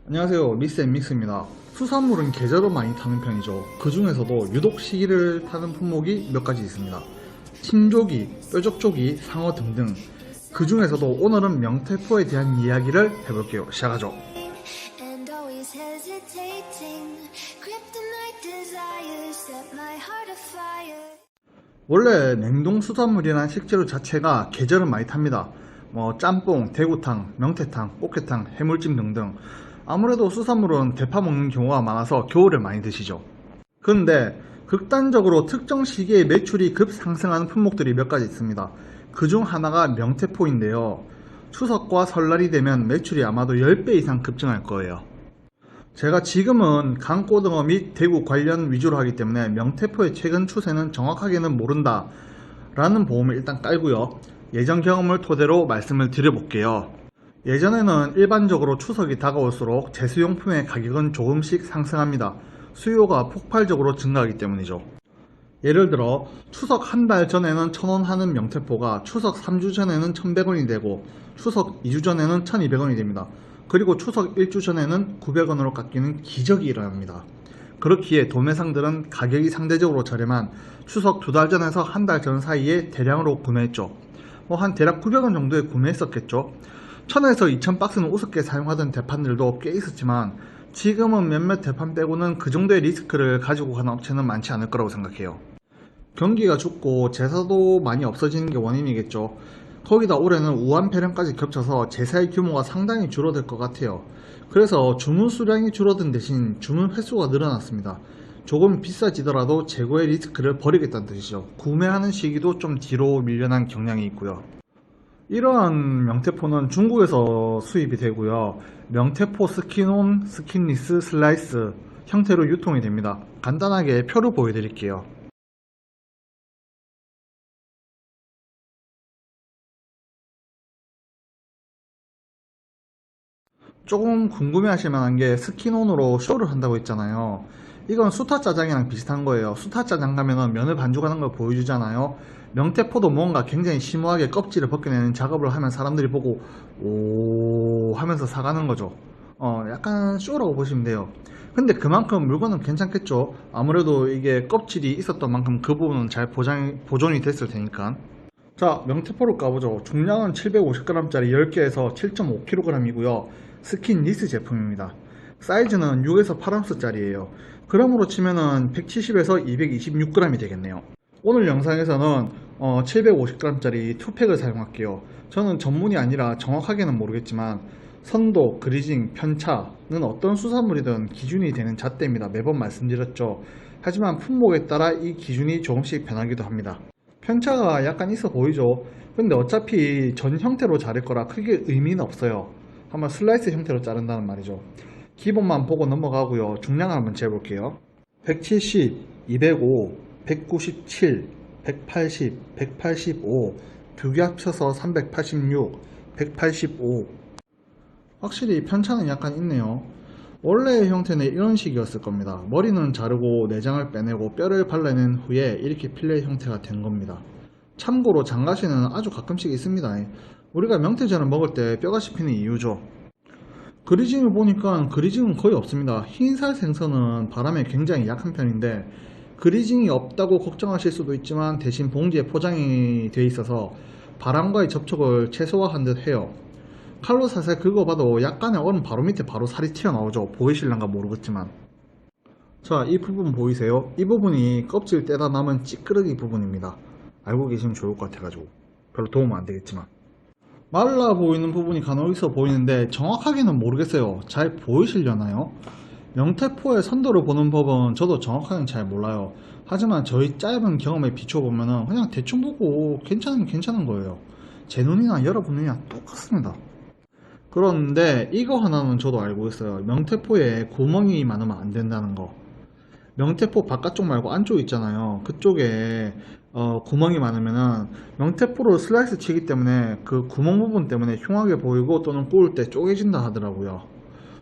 안녕하세요, 미스앤믹스입니다. 수산물은 계절을 많이 타는 편이죠. 그 중에서도 유독 시기를 타는 품목이 몇 가지 있습니다. 침조기, 뾰족조기, 상어 등등. 그 중에서도 오늘은 명태포에 대한 이야기를 해볼게요. 시작하죠. And always hesitating, kryptonite desires set my heart afire. 원래 냉동 수산물이란 식재료 자체가 계절을 많이 탑니다. 짬뽕, 대구탕, 명태탕, 꽃게탕, 해물찜 등등. 아무래도 수산물은 대파 먹는 경우가 많아서 겨울에 많이 드시죠. 그런데 극단적으로 특정 시기에 매출이 급상승하는 품목들이 몇 가지 있습니다. 그중 하나가 명태포인데요. 추석과 설날이 되면 매출이 아마도 10배 이상 급증할 거예요. 제가 지금은 강고등어 및 대구 관련 위주로 하기 때문에 명태포의 최근 추세는 정확하게는 모른다 라는 보험을 일단 깔고요. 예전 경험을 토대로 말씀을 드려볼게요. 예전에는 일반적으로 추석이 다가올수록 제수용품의 가격은 조금씩 상승합니다. 수요가 폭발적으로 증가하기 때문이죠. 예를 들어 추석 한 달 전에는 1,000원 하는 명태포가 추석 3주 전에는 1,100원이 되고 추석 2주 전에는 1,200원이 됩니다. 그리고 추석 1주 전에는 900원으로 깎이는 기적이 일어납니다. 그렇기에 도매상들은 가격이 상대적으로 저렴한 추석 2달 전에서 한 달 전 사이에 대량으로 구매했죠. 한 대략 900원 정도에 구매했었겠죠. 1000에서 2000 박스는 우습게 사용하던 대판들도 꽤 있었지만 지금은 몇몇 대판 빼고는 그 정도의 리스크를 가지고 가는 업체는 많지 않을 거라고 생각해요. 경기가 죽고 제사도 많이 없어지는 게 원인이겠죠. 거기다 올해는 우한폐렴까지 겹쳐서 제사의 규모가 상당히 줄어들 것 같아요. 그래서 주문 수량이 줄어든 대신 주문 횟수가 늘어났습니다. 조금 비싸지더라도 재고의 리스크를 버리겠다는 뜻이죠. 구매하는 시기도 좀 뒤로 밀려난 경향이 있고요. 이러한 명태포는 중국에서 수입이 되고요. 명태포 스킨온, 스킨리스, 슬라이스 형태로 유통이 됩니다. 간단하게 표를 보여드릴게요. 조금 궁금해하실 만한 게 스킨온으로 쇼를 한다고 했잖아요. 이건 수타짜장이랑 비슷한 거예요. 수타짜장 가면은 면을 반죽하는 걸 보여주잖아요. 명태포도 뭔가 굉장히 심오하게 껍질을 벗겨내는 작업을 하면 사람들이 보고 오 하면서 사가는 거죠. 약간 쇼라고 보시면 돼요. 근데 그만큼 물건은 괜찮겠죠. 아무래도 이게 껍질이 있었던 만큼 그 부분은 잘 보존이 됐을 테니까. 자, 명태포를 까보죠. 중량은 750g짜리 10개에서 7.5kg이고요. 스킨 리스 제품입니다. 사이즈는 6에서 8온스짜리예요. 그램으로 치면은 170에서 226g이 되겠네요. 오늘 영상에서는 750g짜리 2팩을 사용할게요. 저는 전문이 아니라 정확하게는 모르겠지만 선도, 그리징, 편차는 어떤 수산물이든 기준이 되는 잣대입니다. 매번 말씀드렸죠. 하지만 품목에 따라 이 기준이 조금씩 변하기도 합니다. 편차가 약간 있어 보이죠. 근데 어차피 전 형태로 자를 거라 크게 의미는 없어요. 한번 슬라이스 형태로 자른다는 말이죠. 기본만 보고 넘어가고요. 중량을 한번 재볼게요. 170, 205, 197, 180, 185, 두 개 합쳐서 386, 185. 확실히 편차는 약간 있네요. 원래의 형태는 이런 식이었을 겁니다. 머리는 자르고 내장을 빼내고 뼈를 발라낸 후에 이렇게 필레 형태가 된 겁니다. 참고로 장가시는 아주 가끔씩 있습니다. 우리가 명태전을 먹을 때 뼈가 씹히는 이유죠. 그리징을 보니까 그리징은 거의 없습니다. 흰살 생선은 바람에 굉장히 약한 편인데 그리징이 없다고 걱정하실 수도 있지만 대신 봉지에 포장이 되어 있어서 바람과의 접촉을 최소화한 듯 해요. 칼로 살살 긁어봐도 약간의 얼음 바로 밑에 바로 살이 튀어나오죠. 보이실란가 모르겠지만. 자, 이 부분 보이세요? 이 부분이 껍질 떼다 남은 찌끄러기 부분입니다. 알고 계시면 좋을 것 같아가지고 별로 도움은 안 되겠지만. 말라 보이는 부분이 간혹 있어 보이는데 정확하게는 모르겠어요. 잘 보이시려나요? 명태포의 선도를 보는 법은 저도 정확하게는 잘 몰라요. 하지만 저희 짧은 경험에 비춰보면 그냥 대충 보고 괜찮으면 괜찮은 거예요. 제 눈이나 여러분 눈이나 똑같습니다. 그런데 이거 하나는 저도 알고 있어요. 명태포에 구멍이 많으면 안 된다는 거. 명태포 바깥쪽 말고 안쪽 있잖아요. 그쪽에 구멍이 많으면은 명태포로 슬라이스 치기 때문에 그 구멍 부분 때문에 흉하게 보이고 또는 구울 때 쪼개진다 하더라고요.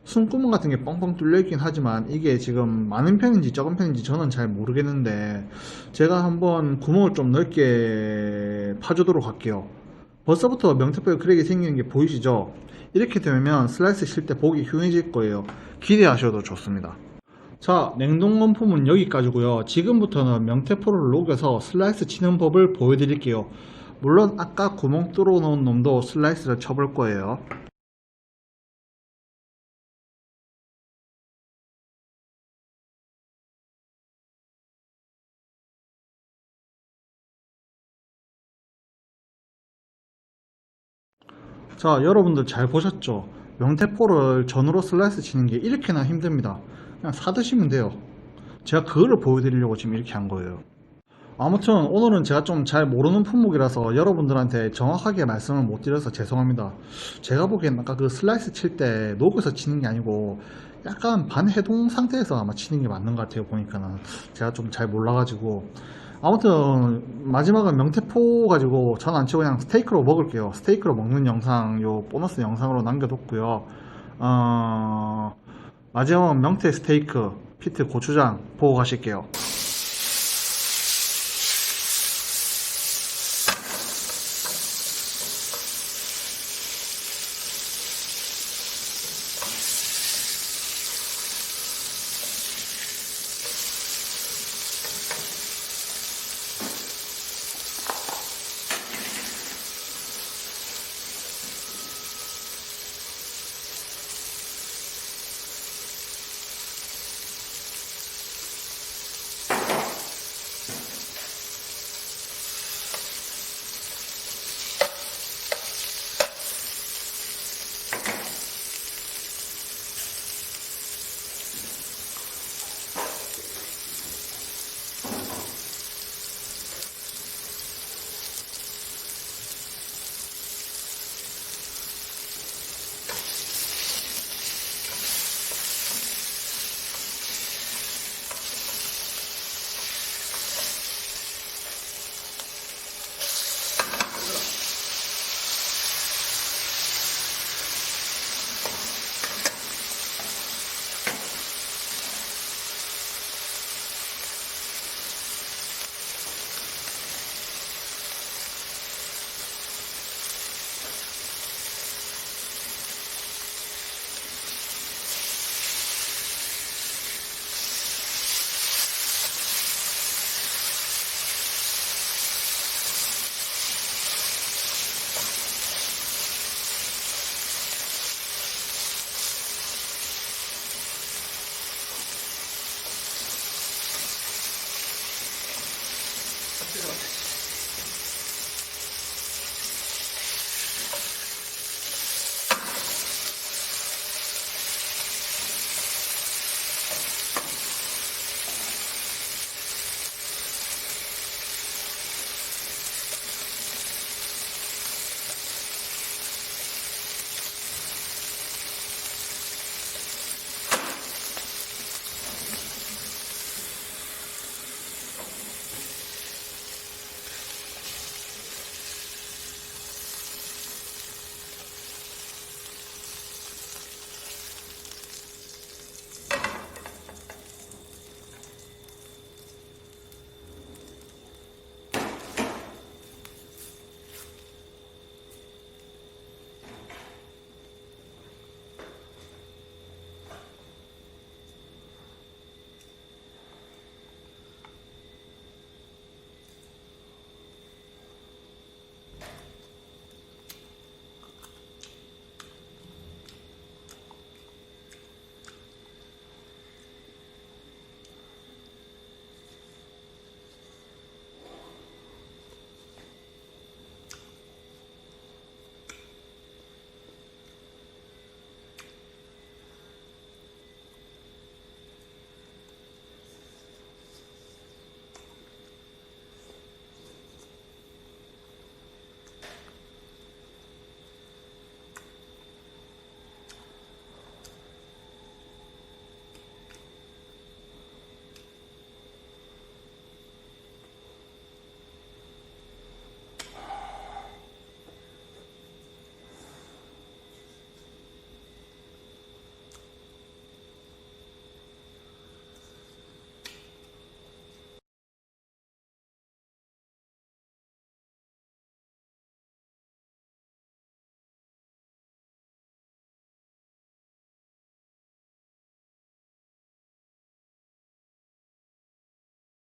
숨구멍 같은 게 뻥뻥 뚫려 있긴 하지만 이게 지금 많은 편인지 적은 편인지 저는 잘 모르겠는데 제가 한번 구멍을 좀 넓게 파주도록 할게요. 벌써부터 명태포에 크랙이 생기는 게 보이시죠? 이렇게 되면 슬라이스 칠 때 보기 흉해질 거예요. 기대하셔도 좋습니다. 자, 냉동 원품은 여기까지고요. 지금부터는 명태포를 녹여서 슬라이스 치는 법을 보여드릴게요. 물론 아까 구멍 뚫어 놓은 놈도 슬라이스를 쳐볼 거예요. 자, 여러분들 잘 보셨죠? 명태포를 전으로 슬라이스 치는 게 이렇게나 힘듭니다. 그냥 사드시면 돼요. 제가 그거를 보여드리려고 지금 이렇게 한 거예요. 아무튼 오늘은 제가 좀 잘 모르는 품목이라서 여러분들한테 정확하게 말씀을 못 드려서 죄송합니다. 제가 보기엔 아까 그 슬라이스 칠 때 녹여서 치는 게 아니고 약간 반해동 상태에서 아마 치는 게 맞는 것 같아요. 보니까는 제가 좀 잘 몰라가지고. 아무튼 마지막은 명태포 가지고 전 안 치고 그냥 스테이크로 먹을게요. 스테이크로 먹는 영상 요 보너스 영상으로 남겨뒀고요. 마지막은 명태 스테이크 피트 고추장 보고 가실게요.